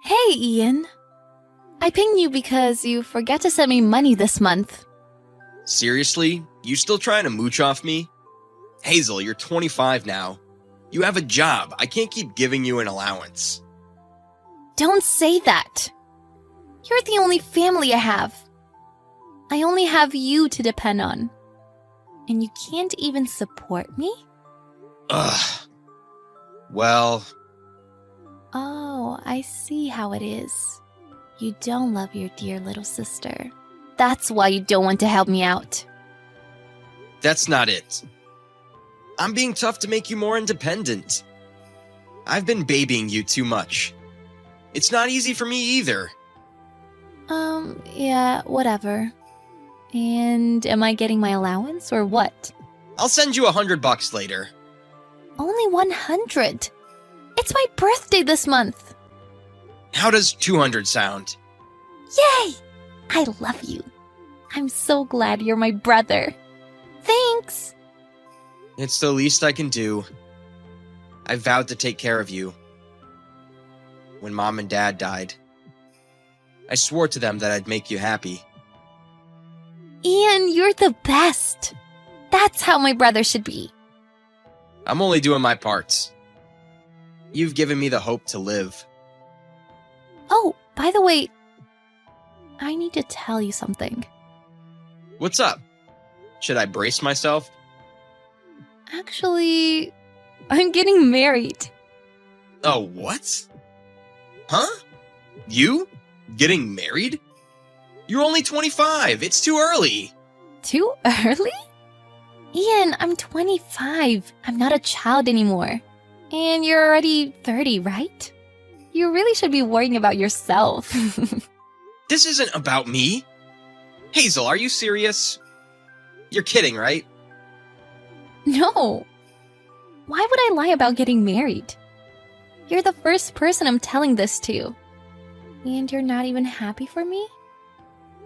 Hey, Ian. I pinged you because you forgot to send me money this month. Seriously? You still trying to mooch off me? Hazel, you're 25 now. You have a job. I can't keep giving you an allowance. Don't say that. You're the only family I have. I only have you to depend on. And you can't even support me? Ugh. Well, Oh, I see how it is. You don't love your dear little sister. That's why you don't want to help me out. that's not it. I'm being tough to make you more independent. I've been babying you too much. It's not easy for me either. Yeah, whatever. And am I getting my allowance or what? I'll send you $100 later. Only 100. It's my birthday this month. How does 200 sound? Yay! I love you. I'm so glad you're my brother. Thanks. It's the least I can do. I vowed to take care of you. When Mom and Dad died, I swore to them that I'd make you happy. Ian, you're the best. That's how my brother should be. I'm only doing my parts. You've given me the hope to live. Oh, by the way, I need to tell you something. What's up? Should I brace myself? Actually, I'm getting married. Oh, what? Huh? You? Getting married? You're only 25. It's too early. Too early? Ian, I'm 25. I'm not a child anymore. And you're already 30, right? You really should be worrying about yourself. This isn't about me. Hazel, are you serious? You're kidding, right? No. Why would I lie about getting married? You're the first person I'm telling this to. And you're not even happy for me?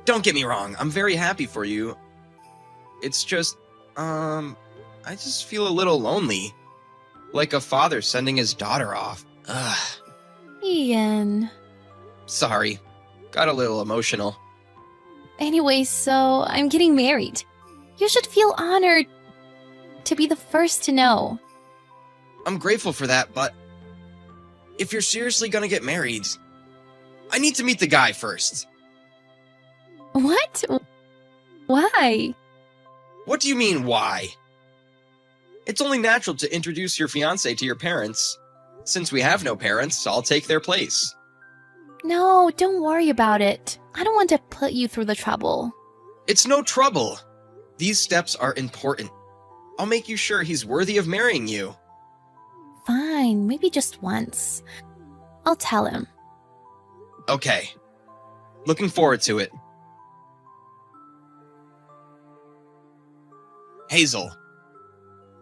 Don't get me wrong. I'm very happy for you. It's just, I just feel a little lonely. Like a father sending his daughter off. Ugh. Ian. Sorry. Got a little emotional. Anyway, so I'm getting married. You should feel honored to be the first to know. I'm grateful for that, but if you're seriously gonna get married, I need to meet the guy first. What? Why? What do you mean, why? It's only natural to introduce your fiancé to your parents. Since we have no parents, I'll take their place. No, don't worry about it. I don't want to put you through the trouble. It's no trouble. These steps are important. I'll make you sure he's worthy of marrying you. Fine, maybe just once. I'll tell him. Okay. Looking forward to it. Hazel,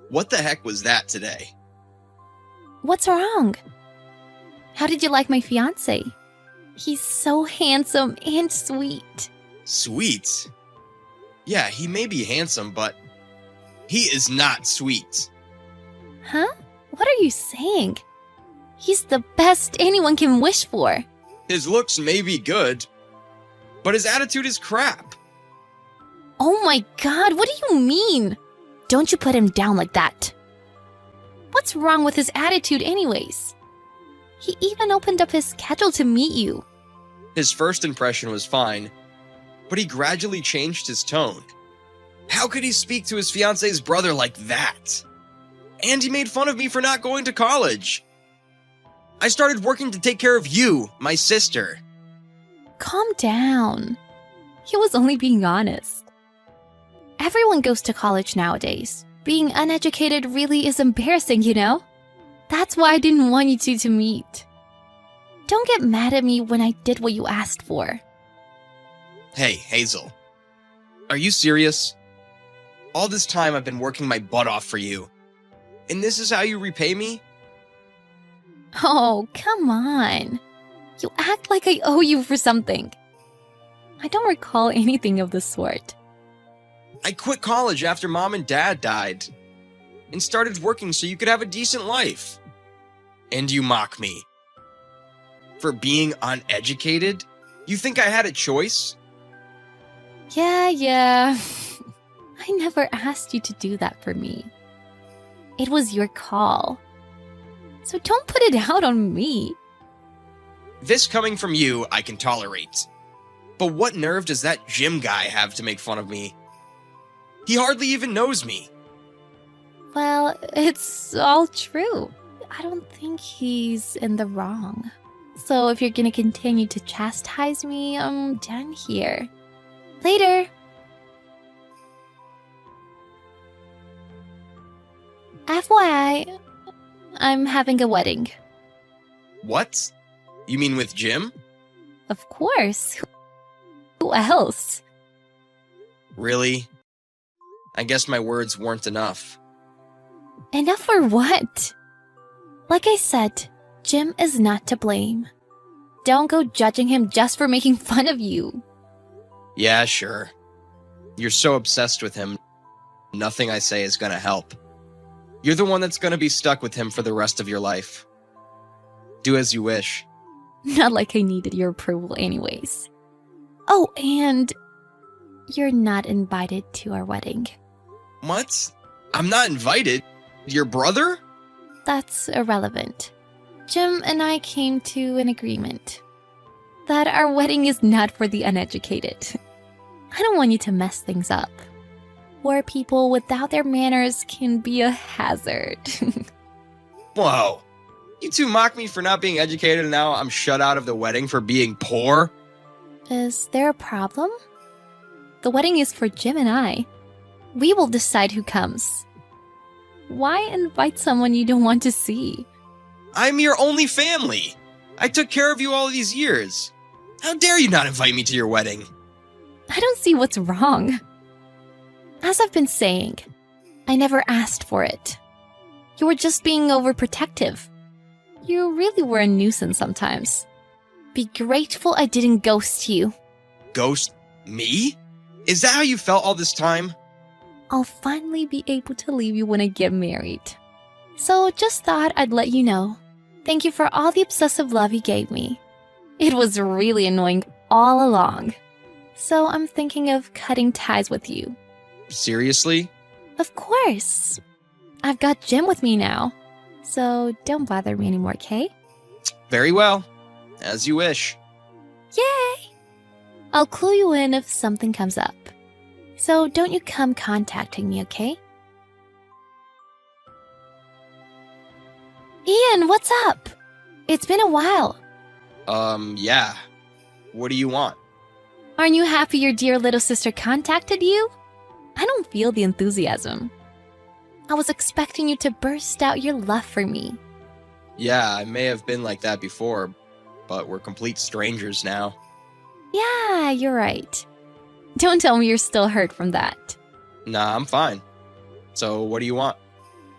what the heck was that today? What's wrong? How did you like my fiancé? He's so handsome and sweet. Sweet? Yeah, he may be handsome, but he is not sweet. Huh? What are you saying? He's the best anyone can wish for. His looks may be good, but his attitude is crap. Oh my god, what do you mean? Don't you put him down like that. What's wrong with his attitude anyways? He even opened up his schedule to meet you. His first impression was fine, but he gradually changed his tone. How could he speak to his fiancé's brother like that? And he made fun of me for not going to college. I started working to take care of you, my sister. Calm down. He was only being honest. Everyone goes to college nowadays. Being uneducated really is embarrassing, you know? That's why I didn't want you two to meet. Don't get mad at me when I did what you asked for. Hey, Hazel. Are you serious? All this time I've been working my butt off for you. And this is how you repay me? Oh, come on. You act like I owe you for something. I don't recall anything of the sort. I quit college after Mom and Dad died and started working so you could have a decent life. And you mock me. For being uneducated? You think I had a choice? Yeah. I never asked you to do that for me. It was your call. So don't put it out on me. This coming from you, I can tolerate. But what nerve does that gym guy have to make fun of me? He hardly even knows me. Well, it's all true. I don't think he's in the wrong. So if you're gonna continue to chastise me, I'm done here. Later! FYI, I'm having a wedding. What? You mean with Jim? Of course. Who else? Really? I guess my words weren't enough. Enough for what? Like I said, Jim is not to blame. Don't go judging him just for making fun of you. Yeah, sure. You're so obsessed with him, nothing I say is gonna help. You're the one that's gonna be stuck with him for the rest of your life. Do as you wish. Not like I needed your approval anyways. Oh, and you're not invited to our wedding. What? I'm not invited? Your brother? That's irrelevant. Jim and I came to an agreement that our wedding is not for the uneducated. I don't want you to mess things up. Where people without their manners can be a hazard. Whoa. You two mock me for not being educated and now I'm shut out of the wedding for being poor? Is there a problem? The wedding is for Jim and I. We will decide who comes. Why invite someone you don't want to see? I'm your only family. I took care of you all these years. How dare you not invite me to your wedding? I don't see what's wrong. As I've been saying, I never asked for it. You were just being overprotective. You really were a nuisance sometimes. Be grateful I didn't ghost you. Ghost me? Is that how you felt all this time? I'll finally be able to leave you when I get married. So just thought I'd let you know. Thank you for all the obsessive love you gave me. It was really annoying all along. So I'm thinking of cutting ties with you. Seriously? Of course. I've got Jim with me now. So don't bother me anymore, okay? Very well. As you wish. Yay! I'll clue you in if something comes up. So don't you come contacting me, okay? Ian, what's up? It's been a while. Yeah. What do you want? Aren't you happy your dear little sister contacted you? I don't feel the enthusiasm. I was expecting you to burst out your love for me. Yeah, I may have been like that before, but we're complete strangers now. Yeah, you're right. Don't tell me you're still hurt from that. Nah, I'm fine. So, what do you want?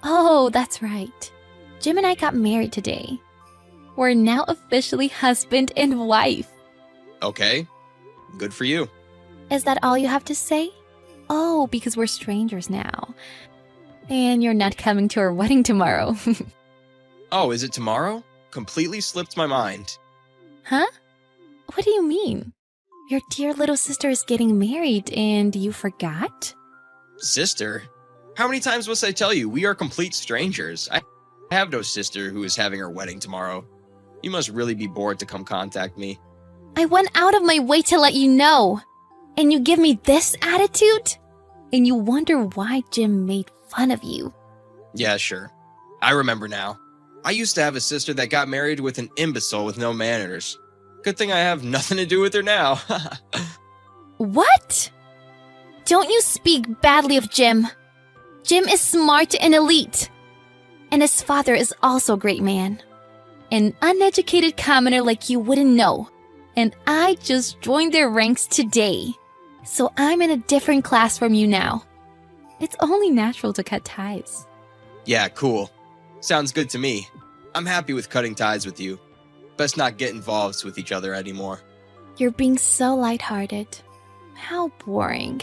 Oh, that's right. Jim and I got married today. We're now officially husband and wife. Okay. Good for you. Is that all you have to say? Oh, because we're strangers now. And you're not coming to our wedding tomorrow. Oh, is it tomorrow? Completely slipped my mind. Huh? What do you mean? Your dear little sister is getting married and you forgot? Sister? How many times must I tell you, we are complete strangers? I have no sister who is having her wedding tomorrow. You must really be bored to come contact me. I went out of my way to let you know. And you give me this attitude? And you wonder why Jim made fun of you. Yeah, sure. I remember now. I used to have a sister that got married with an imbecile with no manners. Good thing I have nothing to do with her now. What? Don't you speak badly of Jim. Jim is smart and elite. And his father is also a great man. An uneducated commoner like you wouldn't know. And I just joined their ranks today. So I'm in a different class from you now. It's only natural to cut ties. Yeah, cool. Sounds good to me. I'm happy with cutting ties with you. Best not get involved with each other anymore. You're being so lighthearted. How boring.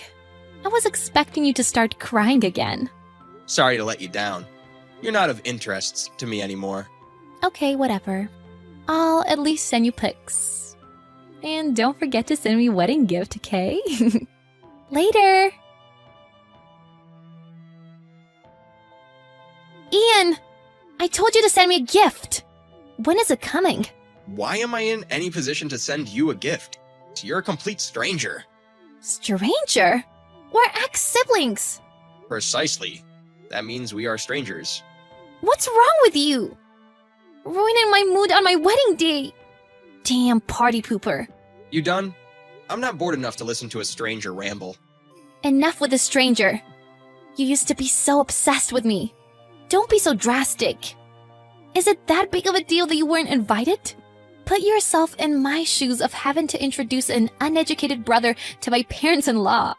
I was expecting you to start crying again. Sorry to let you down. You're not of interest to me anymore. Okay, whatever. I'll at least send you pics. And don't forget to send me a wedding gift, okay? Later! Ian! I told you to send me a gift! When is it coming? Why am I in any position to send you a gift? You're a complete stranger. Stranger? We're ex-siblings! Precisely. That means we are strangers. What's wrong with you? Ruining my mood on my wedding day! Damn party pooper. You done? I'm not bored enough to listen to a stranger ramble. Enough with the stranger. You used to be so obsessed with me. Don't be so drastic. Is it that big of a deal that you weren't invited? Put yourself in my shoes of having to introduce an uneducated brother to my parents-in-law.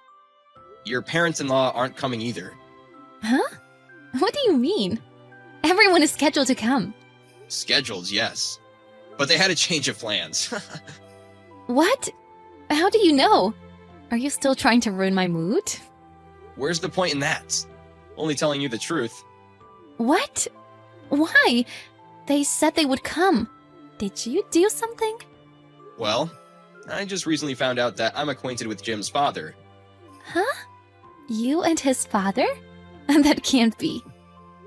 Your parents-in-law aren't coming either. Huh? What do you mean? Everyone is scheduled to come. Scheduled, yes. But they had a change of plans. What? How do you know? Are you still trying to ruin my mood? Where's the point in that? Only telling you the truth. What? Why? They said they would come. Did you do something? Well, I just recently found out that I'm acquainted with Jim's father. Huh? You and his father? That can't be.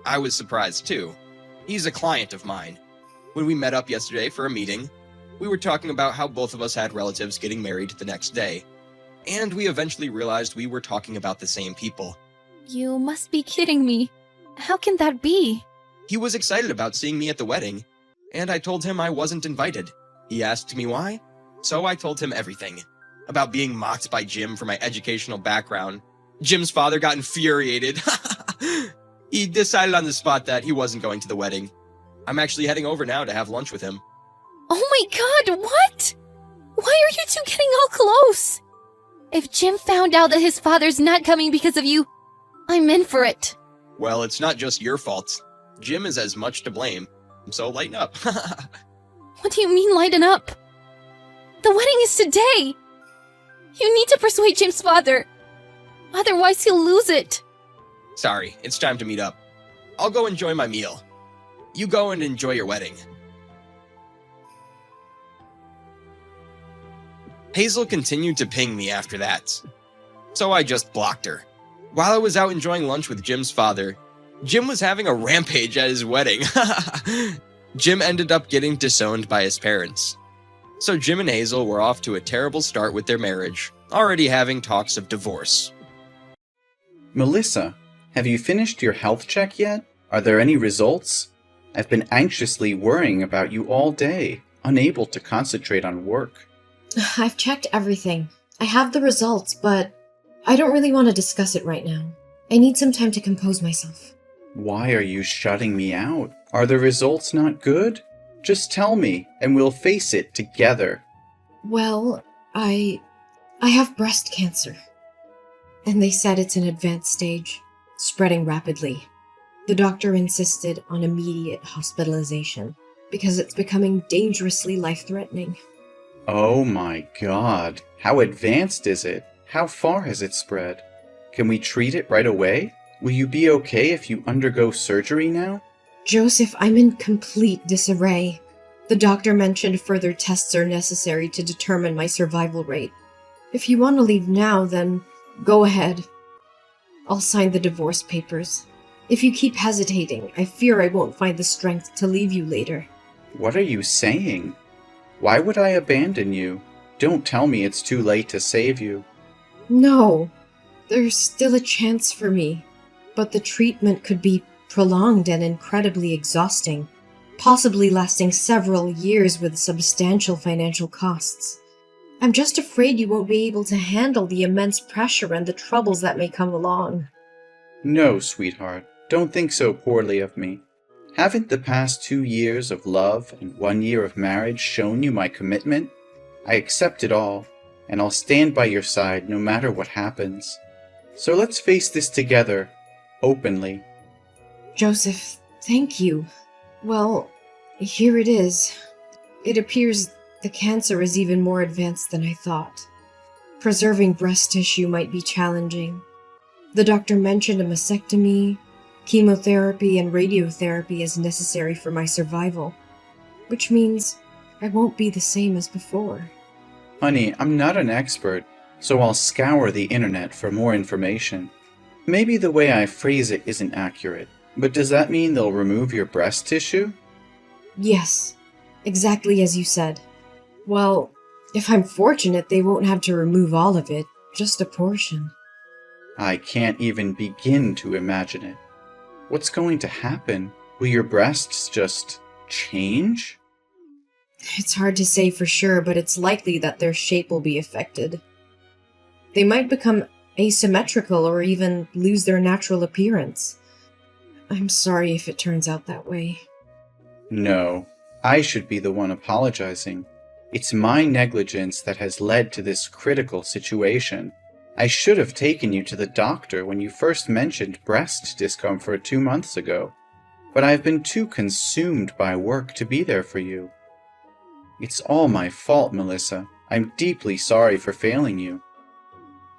I was surprised too. He's a client of mine. When we met up yesterday for a meeting, we were talking about how both of us had relatives getting married the next day. And we eventually realized we were talking about the same people. You must be kidding me. How can that be? He was excited about seeing me at the wedding, and I told him I wasn't invited. He asked me why, so I told him everything. About being mocked by Jim for my educational background. Jim's father got infuriated. He decided on the spot that he wasn't going to the wedding. I'm actually heading over now to have lunch with him. Oh my god, what? Why are you two getting all close? If Jim found out that his father's not coming because of you, I'm in for it. Well, it's not just your fault. Jim is as much to blame, so lighten up. What do you mean lighten up? The wedding is today! You need to persuade Jim's father. Otherwise he'll lose it. Sorry, it's time to meet up. I'll go enjoy my meal. You go and enjoy your wedding. Hazel continued to ping me after that, so I just blocked her. While I was out enjoying lunch with Jim's father, Jim was having a rampage at his wedding. Jim ended up getting disowned by his parents. So Jim and Hazel were off to a terrible start with their marriage, already having talks of divorce. Melissa, have you finished your health check yet? Are there any results? I've been anxiously worrying about you all day, unable to concentrate on work. I've checked everything. I have the results, but I don't really want to discuss it right now. I need some time to compose myself. Why are you shutting me out? Are the results not good? Just tell me, and we'll face it together. Well, I have breast cancer. And they said it's an advanced stage, spreading rapidly. The doctor insisted on immediate hospitalization because it's becoming dangerously life-threatening. Oh my god. How advanced is it? How far has it spread? Can we treat it right away? Will you be okay if you undergo surgery now? Joseph, I'm in complete disarray. The doctor mentioned further tests are necessary to determine my survival rate. If you want to leave now, then go ahead. I'll sign the divorce papers. If you keep hesitating, I fear I won't find the strength to leave you later. What are you saying? Why would I abandon you? Don't tell me it's too late to save you. No, there's still a chance for me, but the treatment could be prolonged and incredibly exhausting, possibly lasting several years with substantial financial costs. I'm just afraid you won't be able to handle the immense pressure and the troubles that may come along. No, sweetheart, don't think so poorly of me. Haven't the past 2 years of love and 1 year of marriage shown you my commitment? I accept it all, and I'll stand by your side no matter what happens. So let's face this together, openly. Joseph, thank you. Well, here it is. It appears the cancer is even more advanced than I thought. Preserving breast tissue might be challenging. The doctor mentioned a mastectomy, chemotherapy, and radiotherapy is necessary for my survival, which means I won't be the same as before. Honey, I'm not an expert, so I'll scour the internet for more information. Maybe the way I phrase it isn't accurate, but does that mean they'll remove your breast tissue? Yes, exactly as you said. Well, if I'm fortunate, they won't have to remove all of it, just a portion. I can't even begin to imagine it. What's going to happen? Will your breasts just change? It's hard to say for sure, but it's likely that their shape will be affected. They might become asymmetrical or even lose their natural appearance. I'm sorry if it turns out that way. No, I should be the one apologizing. It's my negligence that has led to this critical situation. I should have taken you to the doctor when you first mentioned breast discomfort 2 months ago, but I've been too consumed by work to be there for you. It's all my fault, Melissa. I'm deeply sorry for failing you.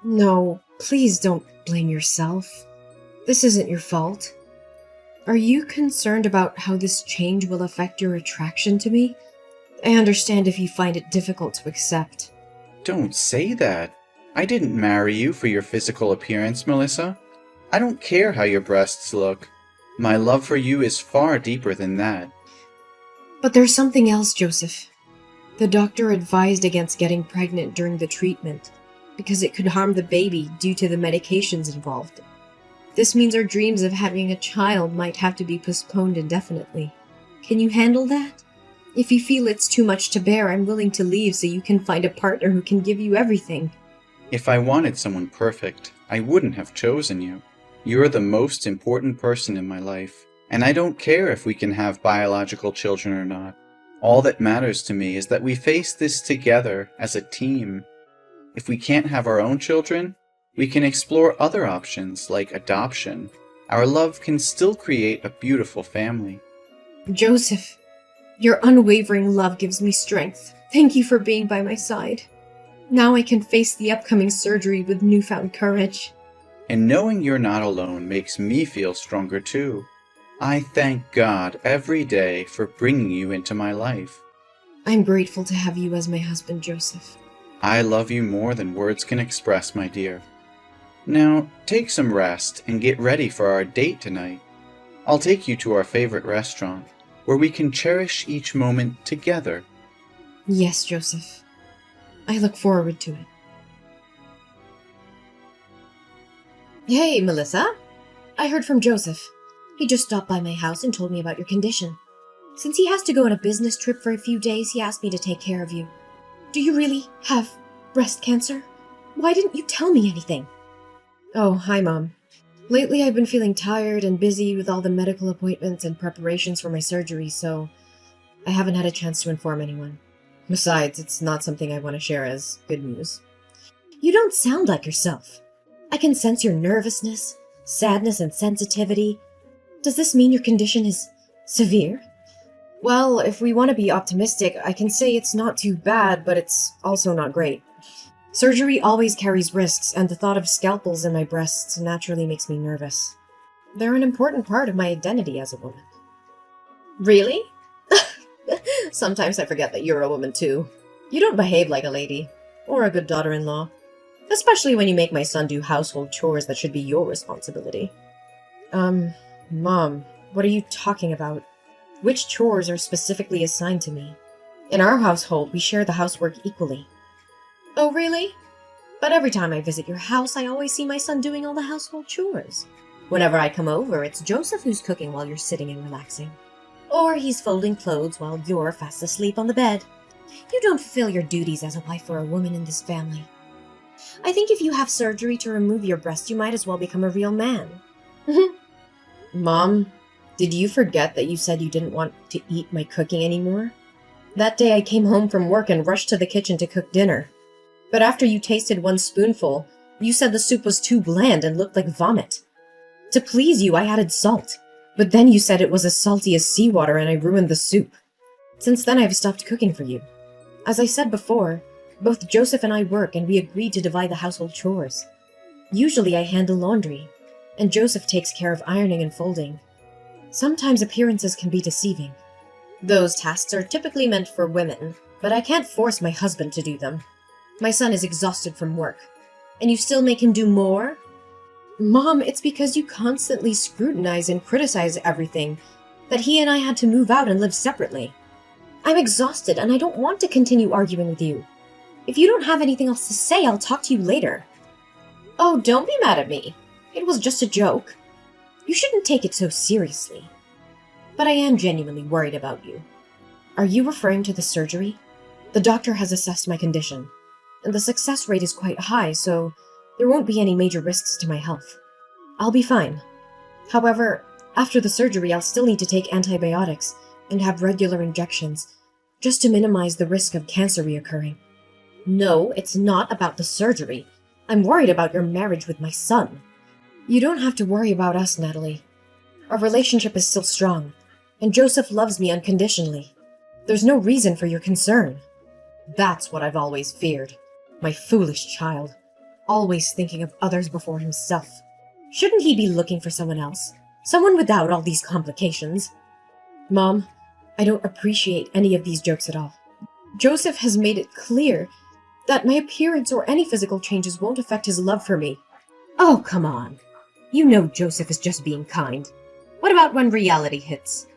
No, please don't blame yourself. This isn't your fault. Are you concerned about how this change will affect your attraction to me? I understand if you find it difficult to accept. Don't say that. I didn't marry you for your physical appearance, Melissa. I don't care how your breasts look. My love for you is far deeper than that. But there's something else, Joseph. The doctor advised against getting pregnant during the treatment because it could harm the baby due to the medications involved. This means our dreams of having a child might have to be postponed indefinitely. Can you handle that? If you feel it's too much to bear, I'm willing to leave so you can find a partner who can give you everything. If I wanted someone perfect, I wouldn't have chosen you. You're the most important person in my life, and I don't care if we can have biological children or not. All that matters to me is that we face this together as a team. If we can't have our own children, we can explore other options like adoption. Our love can still create a beautiful family. Joseph, your unwavering love gives me strength. Thank you for being by my side. Now I can face the upcoming surgery with newfound courage. And knowing you're not alone makes me feel stronger too. I thank God every day for bringing you into my life. I'm grateful to have you as my husband, Joseph. I love you more than words can express, my dear. Now, take some rest and get ready for our date tonight. I'll take you to our favorite restaurant, where we can cherish each moment together. Yes, Joseph. I look forward to it. Hey, Melissa. I heard from Joseph. He just stopped by my house and told me about your condition. Since he has to go on a business trip for a few days, he asked me to take care of you. Do you really have breast cancer? Why didn't you tell me anything? Oh, hi, Mom. Lately, I've been feeling tired and busy with all the medical appointments and preparations for my surgery, so I haven't had a chance to inform anyone. Besides, it's not something I want to share as good news. You don't sound like yourself. I can sense your nervousness, sadness, and sensitivity. Does this mean your condition is severe? Well, if we want to be optimistic, I can say it's not too bad, but it's also not great. Surgery always carries risks, and the thought of scalpels in my breasts naturally makes me nervous. They're an important part of my identity as a woman. Really? Sometimes I forget that you're a woman too. You don't behave like a lady, or a good daughter-in-law. Especially when you make my son do household chores that should be your responsibility. Mom, what are you talking about? Which chores are specifically assigned to me? In our household, we share the housework equally. Oh, really? But every time I visit your house, I always see my son doing all the household chores. Whenever I come over, it's Joseph who's cooking while you're sitting and relaxing. Or he's folding clothes while you're fast asleep on the bed. You don't fulfill your duties as a wife or a woman in this family. I think if you have surgery to remove your breast, you might as well become a real man. Mom, did you forget that you said you didn't want to eat my cooking anymore? That day I came home from work and rushed to the kitchen to cook dinner. But after you tasted one spoonful, you said the soup was too bland and looked like vomit. To please you, I added salt. But then you said it was as salty as seawater and I ruined the soup. Since then, I've stopped cooking for you. As I said before, both Joseph and I work and we agreed to divide the household chores. Usually I handle laundry, and Joseph takes care of ironing and folding. Sometimes appearances can be deceiving. Those tasks are typically meant for women, but I can't force my husband to do them. My son is exhausted from work, and you still make him do more? Mom, it's because you constantly scrutinize and criticize everything that he and I had to move out and live separately. I'm exhausted and I don't want to continue arguing with you. If you don't have anything else to say, I'll talk to you later. Oh, don't be mad at me. It was just a joke. You shouldn't take it so seriously. But I am genuinely worried about you. Are you referring to the surgery? The doctor has assessed my condition, and the success rate is quite high, so there won't be any major risks to my health. I'll be fine. However, after the surgery, I'll still need to take antibiotics and have regular injections, just to minimize the risk of cancer reoccurring. No, it's not about the surgery. I'm worried about your marriage with my son. You don't have to worry about us, Natalie. Our relationship is still strong, and Joseph loves me unconditionally. There's no reason for your concern. That's what I've always feared. My foolish child. Always thinking of others before himself. Shouldn't he be looking for someone else? Someone without all these complications? Mom, I don't appreciate any of these jokes at all. Joseph has made it clear that my appearance or any physical changes won't affect his love for me. Oh, come on. You know Joseph is just being kind. What about when reality hits?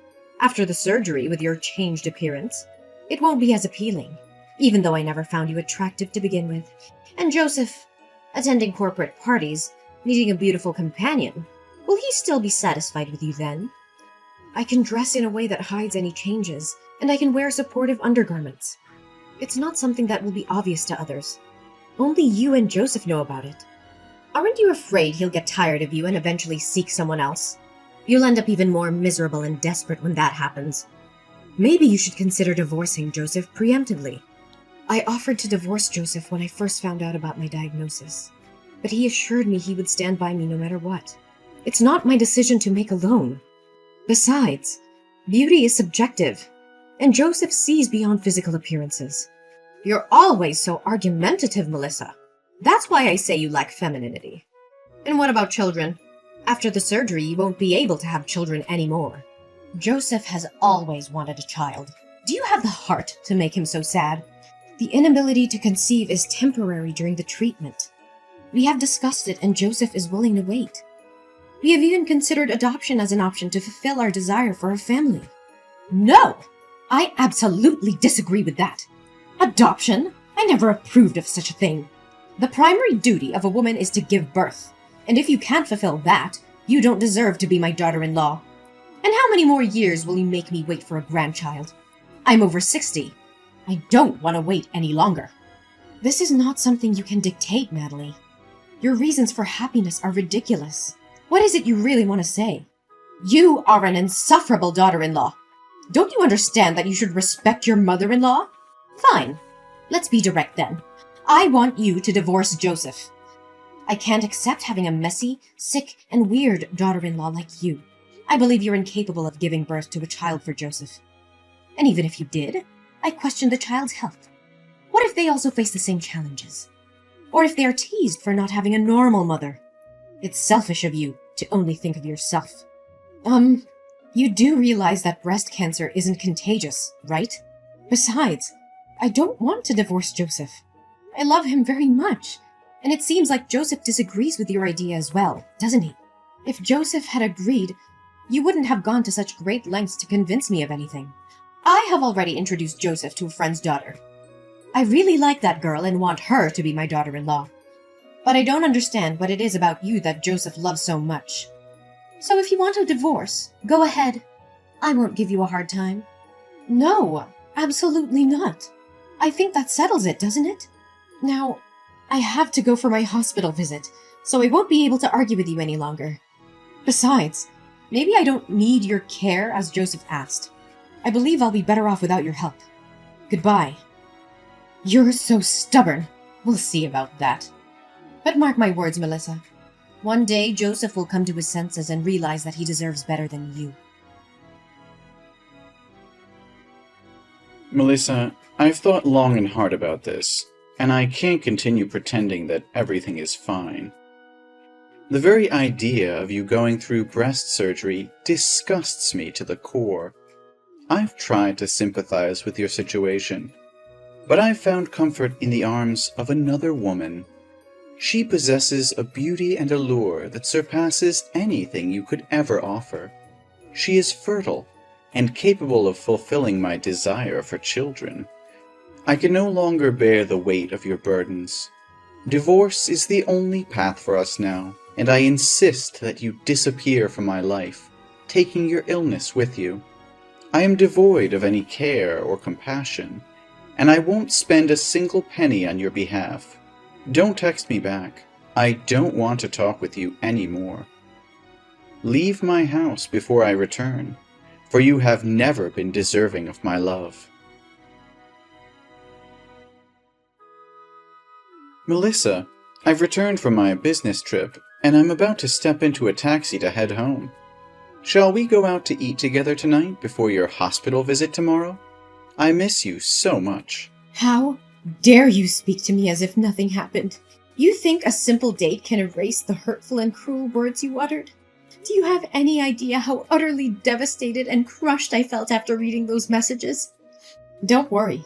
After the surgery with your changed appearance, it won't be as appealing, even though I never found you attractive to begin with. And Joseph, attending corporate parties, needing a beautiful companion, will he still be satisfied with you then? I can dress in a way that hides any changes, and I can wear supportive undergarments. It's not something that will be obvious to others. Only you and Joseph know about it. Aren't you afraid he'll get tired of you and eventually seek someone else? You'll end up even more miserable and desperate when that happens. Maybe you should consider divorcing Joseph preemptively. I offered to divorce Joseph when I first found out about my diagnosis, but he assured me he would stand by me no matter what. It's not my decision to make alone. Besides, beauty is subjective, and Joseph sees beyond physical appearances. You're always so argumentative, Melissa. That's why I say you lack femininity. And what about children? After the surgery, you won't be able to have children anymore. Joseph has always wanted a child. Do you have the heart to make him so sad? The inability to conceive is temporary during the treatment. We have discussed it, and Joseph is willing to wait. We have even considered adoption as an option to fulfill our desire for a family. No! I absolutely disagree with that. Adoption? I never approved of such a thing. The primary duty of a woman is to give birth, and if you can't fulfill that, you don't deserve to be my daughter-in-law. And how many more years will you make me wait for a grandchild? I'm over 60. I don't want to wait any longer. This is not something you can dictate, Natalie. Your reasons for happiness are ridiculous. What is it you really want to say? You are an insufferable daughter-in-law. Don't you understand that you should respect your mother-in-law? Fine. Let's be direct then. I want you to divorce Joseph. I can't accept having a messy, sick, and weird daughter-in-law like you. I believe you're incapable of giving birth to a child for Joseph. And even if you did, I question the child's health. What if they also face the same challenges? Or if they are teased for not having a normal mother? It's selfish of you to only think of yourself. You do realize that breast cancer isn't contagious, right? Besides, I don't want to divorce Joseph. I love him very much, and it seems like Joseph disagrees with your idea as well, doesn't he? If Joseph had agreed, you wouldn't have gone to such great lengths to convince me of anything. I have already introduced Joseph to a friend's daughter. I really like that girl and want her to be my daughter-in-law. But I don't understand what it is about you that Joseph loves so much. So if you want a divorce, go ahead. I won't give you a hard time. No, absolutely not. I think that settles it, doesn't it? Now, I have to go for my hospital visit, so I won't be able to argue with you any longer. Besides, maybe I don't need your care as Joseph asked. I believe I'll be better off without your help. Goodbye. You're so stubborn. We'll see about that. But mark my words, Melissa. One day, Joseph will come to his senses and realize that he deserves better than you. Melissa, I've thought long and hard about this, and I can't continue pretending that everything is fine. The very idea of you going through breast surgery disgusts me to the core. I've tried to sympathize with your situation, but I've found comfort in the arms of another woman. She possesses a beauty and allure that surpasses anything you could ever offer. She is fertile and capable of fulfilling my desire for children. I can no longer bear the weight of your burdens. Divorce is the only path for us now, and I insist that you disappear from my life, taking your illness with you. I am devoid of any care or compassion, and I won't spend a single penny on your behalf. Don't text me back. I don't want to talk with you anymore. Leave my house before I return, for you have never been deserving of my love. Melissa, I've returned from my business trip, and I'm about to step into a taxi to head home. Shall we go out to eat together tonight before your hospital visit tomorrow? I miss you so much. How dare you speak to me as if nothing happened? You think a simple date can erase the hurtful and cruel words you uttered? Do you have any idea how utterly devastated and crushed I felt after reading those messages? Don't worry.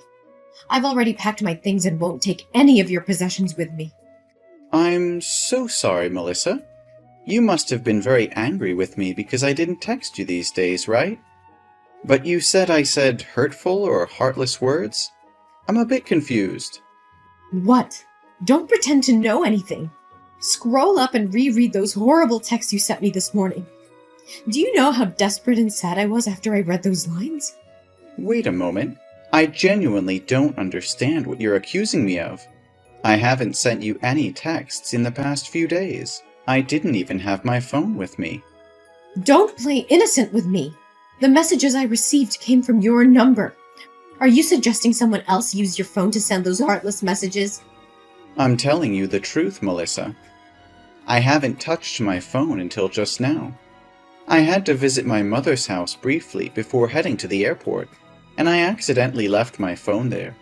I've already packed my things and won't take any of your possessions with me. I'm so sorry, Melissa. You must have been very angry with me because I didn't text you these days, right? But you said I said hurtful or heartless words? I'm a bit confused. What? Don't pretend to know anything. Scroll up and reread those horrible texts you sent me this morning. Do you know how desperate and sad I was after I read those lines? Wait a moment. I genuinely don't understand what you're accusing me of. I haven't sent you any texts in the past few days. I didn't even have my phone with me. Don't play innocent with me. The messages I received came from your number. Are you suggesting someone else used your phone to send those heartless messages? I'm telling you the truth, Melissa. I haven't touched my phone until just now. I had to visit my mother's house briefly before heading to the airport, and I accidentally left my phone there.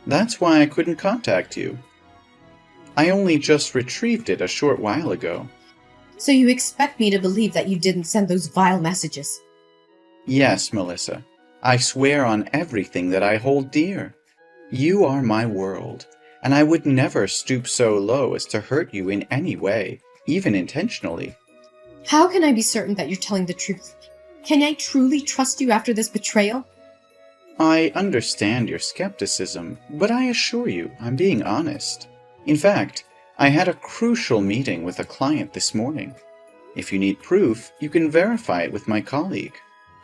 That's why I couldn't contact you. I only just retrieved it a short while ago. So you expect me to believe that you didn't send those vile messages? Yes, Melissa. I swear on everything that I hold dear. You are my world, and I would never stoop so low as to hurt you in any way, even intentionally. How can I be certain that you're telling the truth? Can I truly trust you after this betrayal? I understand your skepticism, but I assure you I'm being honest. In fact, I had a crucial meeting with a client this morning. If you need proof, you can verify it with my colleague.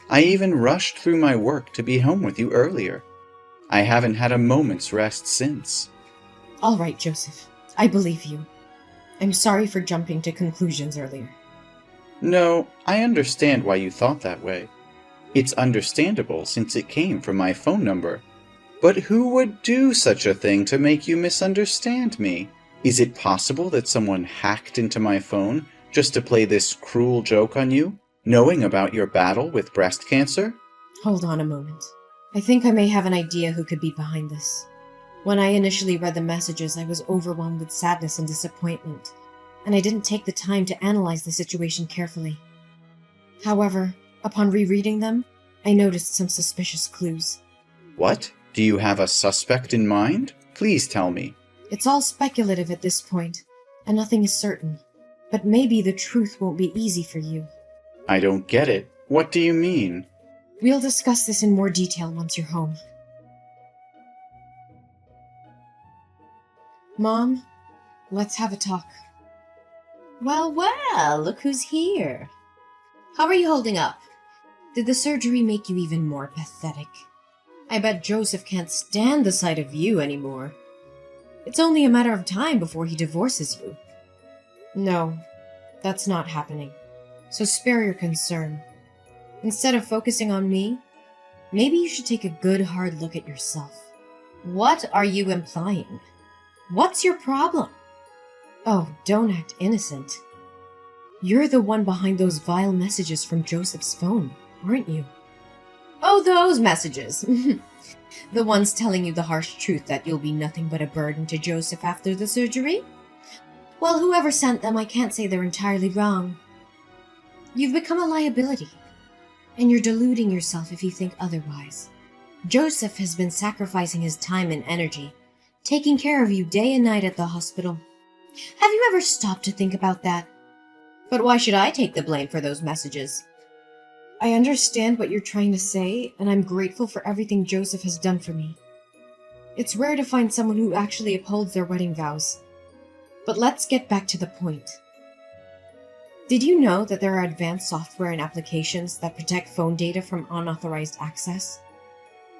I even rushed through my work to be home with you earlier. I haven't had a moment's rest since. All right, Joseph. I believe you. I'm sorry for jumping to conclusions earlier. No, I understand why you thought that way. It's understandable since it came from my phone number. But who would do such a thing to make you misunderstand me? Is it possible that someone hacked into my phone just to play this cruel joke on you, knowing about your battle with breast cancer? Hold on a moment. I think I may have an idea who could be behind this. When I initially read the messages, I was overwhelmed with sadness and disappointment, and I didn't take the time to analyze the situation carefully. However, upon rereading them, I noticed some suspicious clues. What? Do you have a suspect in mind? Please tell me. It's all speculative at this point, and nothing is certain. But maybe the truth won't be easy for you. I don't get it. What do you mean? We'll discuss this in more detail once you're home. Mom, let's have a talk. Well, look who's here. How are you holding up? Did the surgery make you even more pathetic? I bet Joseph can't stand the sight of you anymore. It's only a matter of time before he divorces you. No, that's not happening. So spare your concern. Instead of focusing on me, maybe you should take a good hard look at yourself. What are you implying? What's your problem? Oh, don't act innocent. You're the one behind those vile messages from Joseph's phone, aren't you? Oh, those messages. The ones telling you the harsh truth that you'll be nothing but a burden to Joseph after the surgery? Well, whoever sent them, I can't say they're entirely wrong. You've become a liability. And you're deluding yourself if you think otherwise. Joseph has been sacrificing his time and energy, taking care of you day and night at the hospital. Have you ever stopped to think about that? But why should I take the blame for those messages? I understand what you're trying to say, and I'm grateful for everything Joseph has done for me. It's rare to find someone who actually upholds their wedding vows. But let's get back to the point. Did you know that there are advanced software and applications that protect phone data from unauthorized access?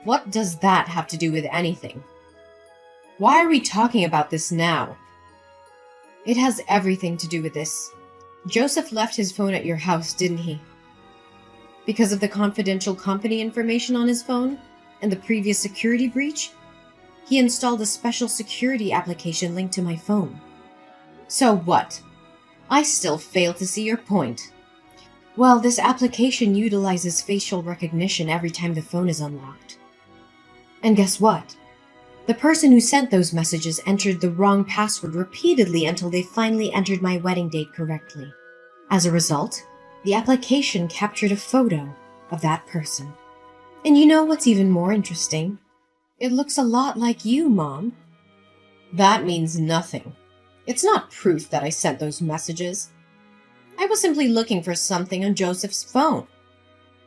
What does that have to do with anything? Why are we talking about this now? It has everything to do with this. Joseph left his phone at your house, didn't he? Because of the confidential company information on his phone and the previous security breach, he installed a special security application linked to my phone. So what? I still fail to see your point. Well, this application utilizes facial recognition every time the phone is unlocked. And guess what? The person who sent those messages entered the wrong password repeatedly until they finally entered my wedding date correctly. As a result, the application captured a photo of that person. And you know what's even more interesting? It looks a lot like you, Mom. That means nothing. It's not proof that I sent those messages. I was simply looking for something on Joseph's phone.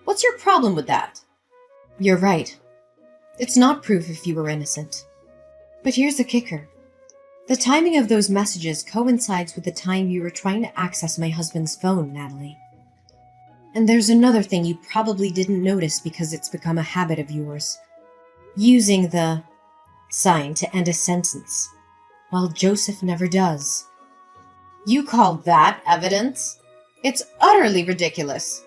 What's your problem with that? You're right. It's not proof if you were innocent. But here's the kicker. The timing of those messages coincides with the time you were trying to access my husband's phone, Natalie. And there's another thing you probably didn't notice because it's become a habit of yours. Using the sign to end a sentence, while Joseph never does. You call that evidence? It's utterly ridiculous.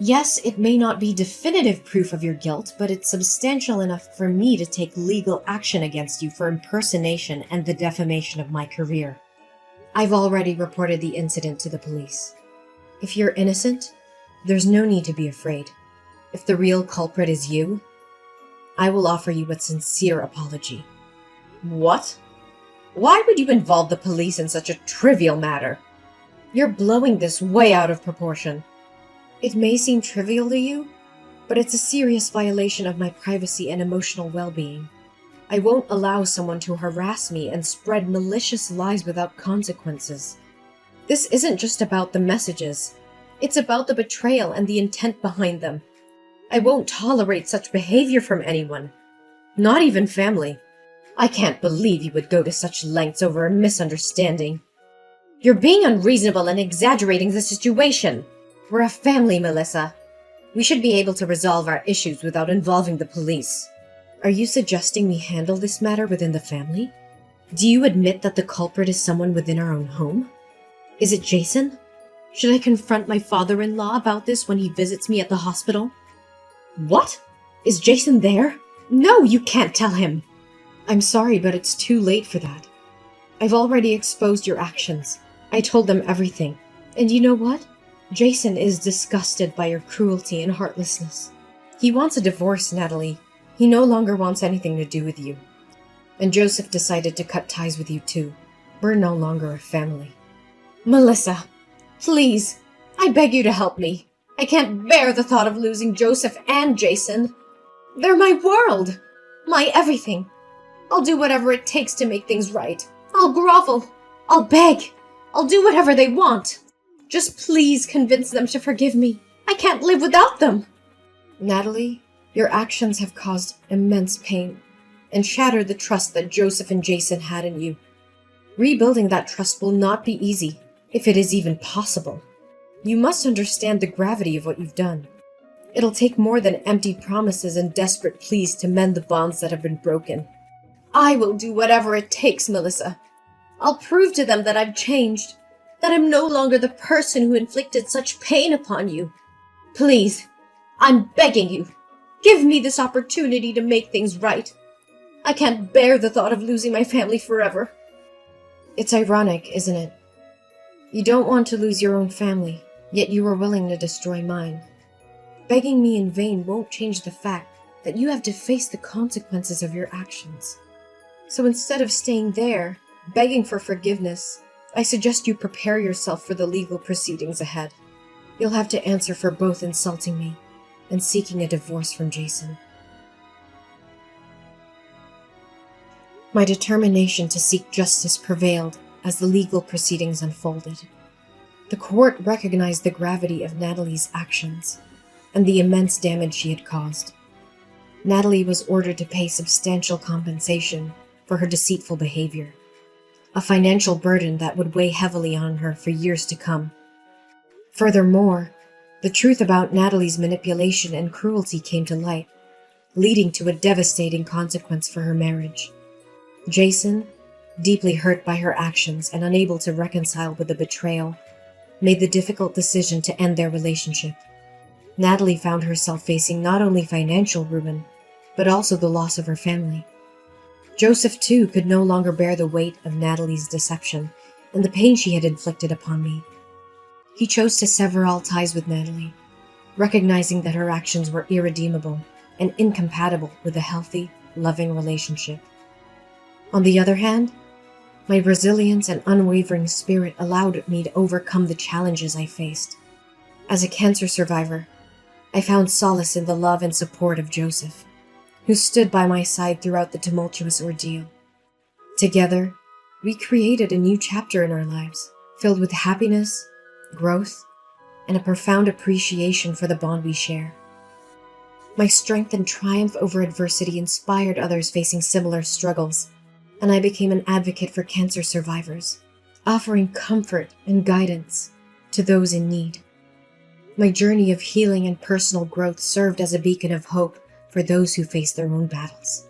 Yes, it may not be definitive proof of your guilt, but it's substantial enough for me to take legal action against you for impersonation and the defamation of my career. I've already reported the incident to the police. If you're innocent, there's no need to be afraid. If the real culprit is you, I will offer you a sincere apology. What? Why would you involve the police in such a trivial matter? You're blowing this way out of proportion. It may seem trivial to you, but it's a serious violation of my privacy and emotional well-being. I won't allow someone to harass me and spread malicious lies without consequences. This isn't just about the messages. It's about the betrayal and the intent behind them. I won't tolerate such behavior from anyone, not even family. I can't believe you would go to such lengths over a misunderstanding. You're being unreasonable and exaggerating the situation. We're a family, Melissa. We should be able to resolve our issues without involving the police. Are you suggesting we handle this matter within the family? Do you admit that the culprit is someone within our own home? Is it Jason? Should I confront my father-in-law about this when he visits me at the hospital? What? Is Jason there? No, you can't tell him. I'm sorry, but it's too late for that. I've already exposed your actions. I told them everything. And you know what? Jason is disgusted by your cruelty and heartlessness. He wants a divorce, Natalie. He no longer wants anything to do with you. And Joseph decided to cut ties with you too. We're no longer a family. Melissa, please, I beg you to help me. I can't bear the thought of losing Joseph and Jason. They're my world, my everything. I'll do whatever it takes to make things right. I'll grovel. I'll beg. I'll do whatever they want. Just please convince them to forgive me. I can't live without them. Natalie, your actions have caused immense pain and shattered the trust that Joseph and Jason had in you. Rebuilding that trust will not be easy, if it is even possible. You must understand the gravity of what you've done. It'll take more than empty promises and desperate pleas to mend the bonds that have been broken. I will do whatever it takes, Melissa. I'll prove to them that I've changed, that I'm no longer the person who inflicted such pain upon you. Please, I'm begging you, give me this opportunity to make things right. I can't bear the thought of losing my family forever. It's ironic, isn't it? You don't want to lose your own family, yet you are willing to destroy mine. Begging me in vain won't change the fact that you have to face the consequences of your actions. So instead of staying there, begging for forgiveness, I suggest you prepare yourself for the legal proceedings ahead. You'll have to answer for both insulting me and seeking a divorce from Jason. My determination to seek justice prevailed as the legal proceedings unfolded. The court recognized the gravity of Natalie's actions and the immense damage she had caused. Natalie was ordered to pay substantial compensation for her deceitful behavior, a financial burden that would weigh heavily on her for years to come. Furthermore, the truth about Natalie's manipulation and cruelty came to light, leading to a devastating consequence for her marriage. Jason, deeply hurt by her actions and unable to reconcile with the betrayal, made the difficult decision to end their relationship. Natalie found herself facing not only financial ruin, but also the loss of her family. Joseph, too, could no longer bear the weight of Natalie's deception and the pain she had inflicted upon me. He chose to sever all ties with Natalie, recognizing that her actions were irredeemable and incompatible with a healthy, loving relationship. On the other hand, my resilience and unwavering spirit allowed me to overcome the challenges I faced. As a cancer survivor, I found solace in the love and support of Joseph, who stood by my side throughout the tumultuous ordeal. Together, we created a new chapter in our lives, filled with happiness, growth, and a profound appreciation for the bond we share. My strength and triumph over adversity inspired others facing similar struggles, and I became an advocate for cancer survivors, offering comfort and guidance to those in need. My journey of healing and personal growth served as a beacon of hope for those who face their own battles.